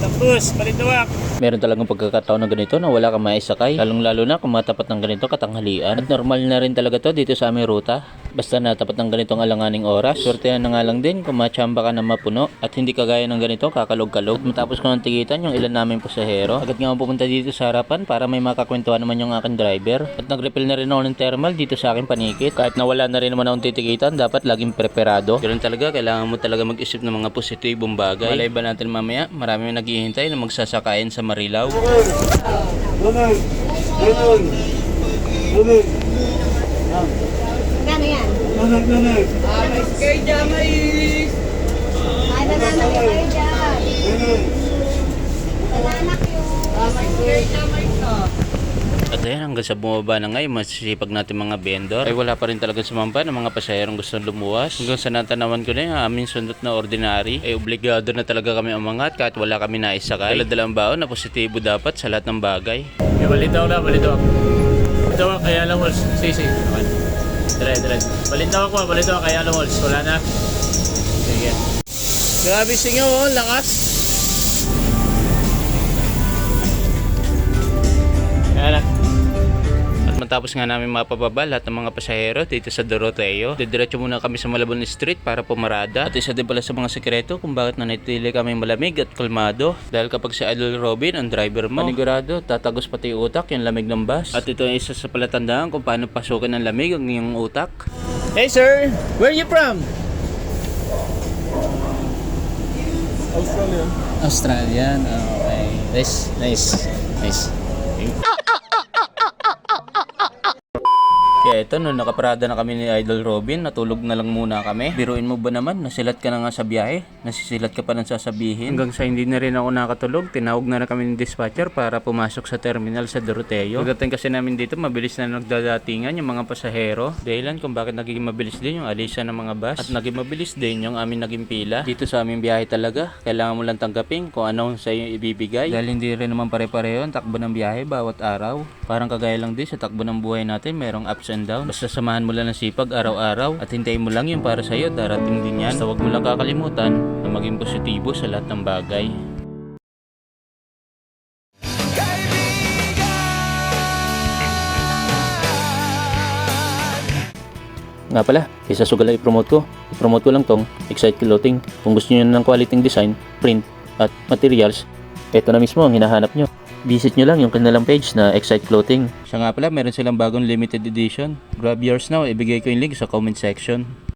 Tapos, Balintawak. Meron talagang pagkakataon na ganito na wala kang maisakay, lalong-lalo na kung matapat ng ganito katanghalian. At normal na rin talaga to dito sa aming ruta. Basta natapat ng ganitong alanganing oras. Swertehan na nga lang din kung machamba ka na mapuno at hindi kagaya ng ganito kakalog-kalog. At matapos ko ng tigitan yung ilan naming pasahero, agad nga ako pupunta dito sa harapan para may makakwentuhan naman yung aking driver. At nag-refill na rin ako ng thermal dito sa aking panikit. Kahit nawala na rin naman akong titigitan, dapat laging preparado. Ganun talaga, kailangan mo talaga mag-isip ng mga positibong bagay. Malay ba natin mamaya, marami naghihintay na magsasakayan sa Marilao. Gano yan? May skirt dyan, mais! Ay, nananak yung kayo dyan. Nananak yung... May skirt dyan, mais ka. At ayan, hanggang sa bumaba na ngayon, masisipag natin mga vendor. Ay wala pa rin talaga sumampa ng mga pasahero gustong lumuwas. Hanggang sa natanawan ko na yung aming sundot na ordinary, ay obligado na talaga kami umangat kahit wala kami naisakay. Dala-dalang baon na positibo dapat sa lahat ng bagay. Balintawak na, Balintawak. Balintawak, kaya lang walls. Sige. Dire. Balintawak ko, Balintawak, kaya lang walls. Wala na. Sige. Grabe singaw, oh. Lakas. Kaya na. At matapos nga namin mapababa lahat ng mga pasahero dito sa Doroteo, didiretso muna kami sa Malabon Street para pumarada. At isa din pala sa mga sekreto kung bakit nanitili kami malamig at kalmado. Dahil kapag si Idol Robin ang driver mo, panigurado, tatagos pati utak yung lamig ng bus. At ito ay isa sa palatandaan kung paano pasukin ng lamig ang iyong utak. Hey sir, where are you from? Australian. Okay. Nice. Kaya ito, nung nakaparada na kami ni Idol Robin, natulog na lang muna kami. Biruin mo ba naman, nasilat ka na nga sa biyahe? Nasisilat ka pa ng sasabihin? Hanggang sa hindi na rin ako nakatulog, tinawag na kami ng dispatcher para pumasok sa terminal sa Doroteo. Pagdating kasi namin dito, mabilis na nagdadatingan yung mga pasahero. Dahilan kung bakit naging mabilis din yung alisan ng mga bus. At naging mabilis din yung aming naging pila. Dito sa aming biyahe talaga, kailangan mo lang tanggapin kung anong sa iyo ibibigay. Dahil hindi rin naman pare-pareho ang takbo ng biyahe bawat araw. Parang kagaya lang din sa takbo ng buhay natin, merong ups and down. Basta samahan mo lang ng sipag araw-araw at hintayin mo lang yung para sa'yo, darating din yan. Basta huwag mo lang kakalimutan na maging positibo sa lahat ng bagay. Nga pala, isa sugal ay i-promote ko lang tong Excite Clothing. Kung gusto nyo ng quality design, print at materials, ito na mismo ang hinahanap nyo. Visit nyo lang yung kanilang page na Excite Clothing. Siya nga pala, meron silang bagong limited edition. Grab yours now, ibigay ko yung link sa comment section.